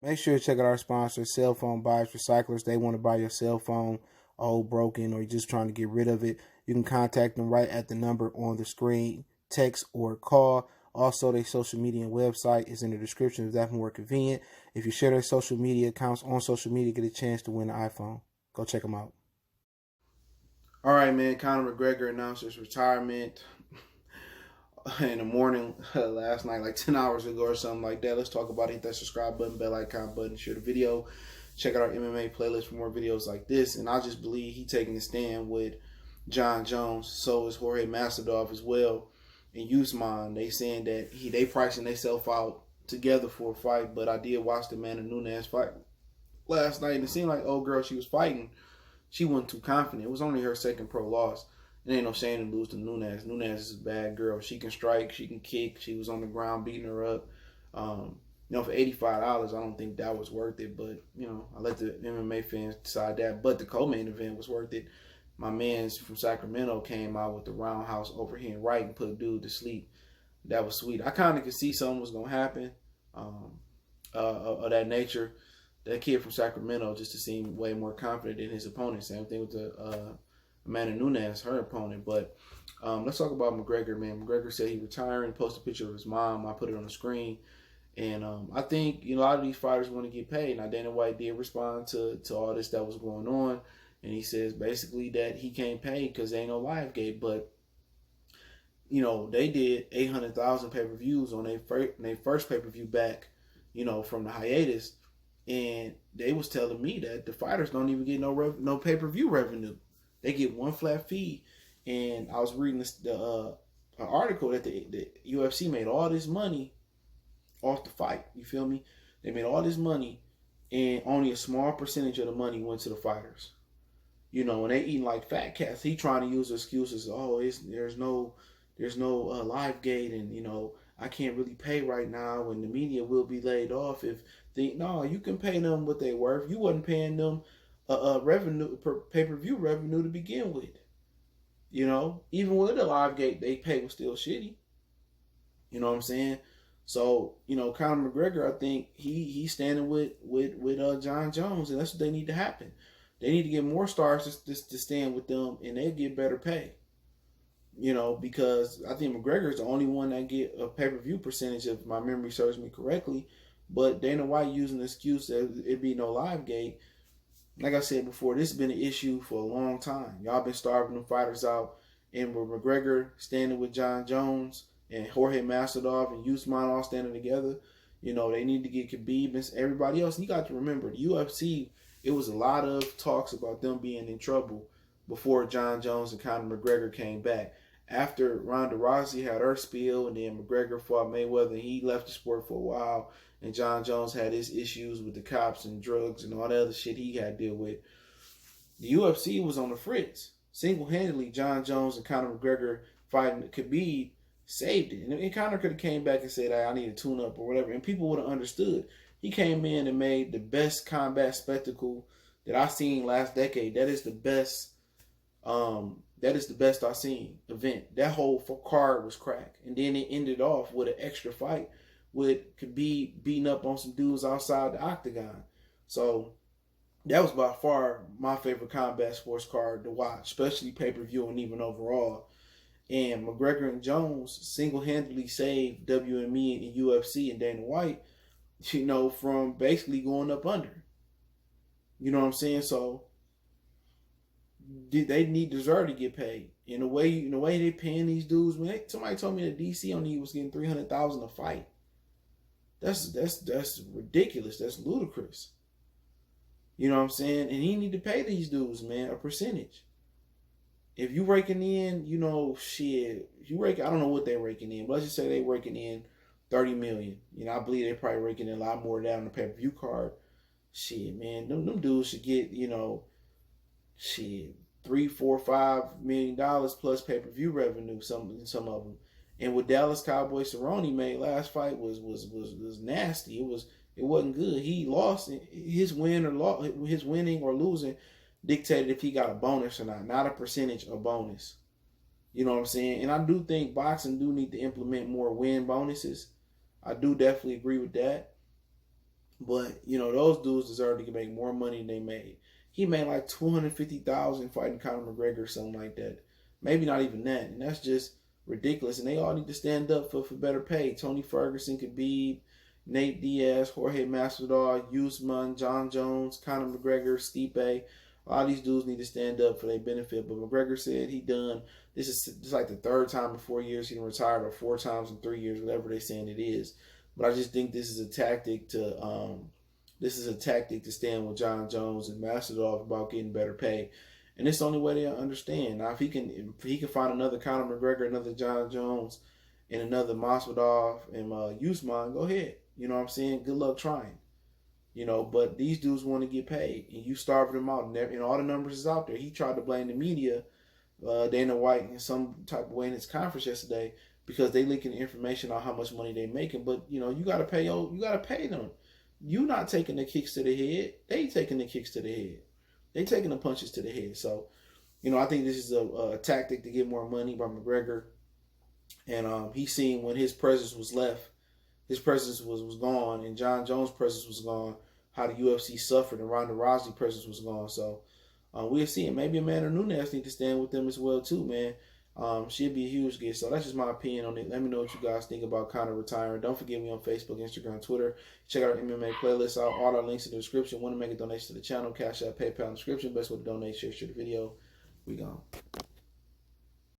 Make sure to check out our sponsor, Cell Phone Buyers Recyclers. They want to buy your cell phone old, broken, or you're just trying to get rid of it. You can contact them right at the number on the screen, text or call. Also, their social media and website is in the description if that's more convenient. If you share their social media accounts on social media, get a chance to win an iPhone. Go check them out. All right, man. Conor McGregor announced his retirement in the morning last night, like 10 hours ago or something like that. Let's talk about it. Hit that subscribe button, bell icon button, share the video. Check out our MMA playlist for more videos like this. And I just believe he taking a stand with Jon Jones. So is Jorge Masvidal as well. And Usman, they saying that they pricing themselves out together for a fight. But I did watch the Amanda Nunes fight last night, and it seemed like old girl she was fighting, she wasn't too confident. It was only her second pro loss. It ain't no shame to lose to Nunes. Nunes is a bad girl. She can strike, she can kick. She was on the ground beating her up. For $85, I don't think that was worth it. But I let the MMA fans decide that. But the co-main event was worth it. My man's from Sacramento came out with the roundhouse overhand right and put a dude to sleep. That was sweet. I kind of could see something was gonna happen of that nature. That kid from Sacramento just to seem way more confident than his opponent. Same thing with the Amanda Nunes, her opponent. But let's talk about McGregor, man. McGregor said he retiring, posted a picture of his mom. I put it on the screen. And I think a lot of these fighters want to get paid. Now, Dana White did respond to all this that was going on. And he says basically that he can't pay because there ain't no live gate. But, they did 800,000 pay-per-views on their first pay-per-view back, from the hiatus. And they was telling me that the fighters don't even get no pay-per-view revenue. They get one flat fee. And I was reading an article that the UFC made all this money off the fight. You feel me? They made all this money, and only a small percentage of the money went to the fighters. And they eating like fat cats. He trying to use excuses. Oh, there's no live gate, and I can't really pay right now, and the media will be laid off if no, you can pay them what they worth. You wasn't paying them revenue, pay-per-view revenue to begin with. Even with the live gate, they pay was still shitty. You know what I'm saying? So, Conor McGregor, I think he's standing with Jon Jones, and that's what they need to happen. They need to get more stars to stand with them, and they get better pay. Because I think McGregor is the only one that get a pay-per-view percentage, if my memory serves me correctly. But Dana White using the excuse that it be no live gate. Like I said before, this has been an issue for a long time. Y'all been starving them fighters out. And with McGregor standing with Jon Jones and Jorge Masvidal and Usman all standing together, they need to get Khabib and everybody else. And you got to remember, the UFC, it was a lot of talks about them being in trouble before Jon Jones and Conor McGregor came back. After Ronda Rousey had her spiel, and then McGregor fought Mayweather, and he left the sport for a while, and Jon Jones had his issues with the cops and drugs and all that other shit he had to deal with. The UFC was on the fritz. Single-handedly, Jon Jones and Conor McGregor fighting Khabib saved it. And Conor could have came back and said, I need a tune-up or whatever, and people would have understood. He came in and made the best combat spectacle that I've seen last decade. That is the best I've seen event. That whole card was crack. And then it ended off with an extra fight with Khabib beating up on some dudes outside the octagon. So that was by far my favorite combat sports card to watch, especially pay-per-view and even overall. And McGregor and Jones single-handedly saved WME and UFC and Dana White, from basically going up under. You know what I'm saying? So they deserve to get paid. In the way they paying these dudes, man. Somebody told me that DC only was getting $300,000 a fight. That's ridiculous. That's ludicrous. You know what I'm saying? And he need to pay these dudes, man, a percentage. If you raking in, if you rake, I don't know what they're raking in, but let's just say they raking in $30 million. I believe they probably raking in a lot more of that on the pay-per-view card. Shit, man, them dudes should get, $3, $4, $5 million plus pay-per-view revenue. Some of them. And what Dallas Cowboy Cerrone made last fight was nasty. It wasn't good. He lost. His winning or losing dictated if he got a bonus or not a percentage, a bonus. You know what I'm saying? And I do think boxing do need to implement more win bonuses. I do definitely agree with that. But those dudes deserve to make more money than they made. He made like 250,000 fighting Conor McGregor or something like that. Maybe not even that, and that's just ridiculous. And they all need to stand up for better pay. Tony Ferguson, Khabib, Nate Diaz, Jorge Masvidal, Usman, John Jones, Conor McGregor, Stipe. A lot of these dudes need to stand up for their benefit. But McGregor said he done. This is like the third time in 4 years he retired, or 4 times in 3 years, whatever they're saying it is. But I just think this is a tactic to stand with John Jones and Masvidal about getting better pay. And it's the only way they understand. Now, if he can find another Conor McGregor, another John Jones, and another Masvidal and Usman, go ahead. You know what I'm saying? Good luck trying. But these dudes want to get paid, and you starving them out, and all the numbers is out there. He tried to blame the media, Dana White, in some type of way in his conference yesterday, because they leaking information on how much money they making. But you gotta pay them. You not taking the kicks to the head. They taking the kicks to the head. They taking the punches to the head. So, I think this is a tactic to get more money by McGregor. And he seen when his presence was left, his presence was gone, and John Jones' presence was gone, how the UFC suffered, and Ronda Rousey's presence was gone. So we'll see. And maybe Amanda Nunes need to stand with them as well too, man. She'd be a huge get. So that's just my opinion on it. Let me know what you guys think about Conor retiring. Don't forget me on Facebook, Instagram, Twitter. Check out our MMA playlist out. All our links in the description. Want to make a donation to the channel? Cash App, PayPal in the description. Best way to donate, share the video. We gone.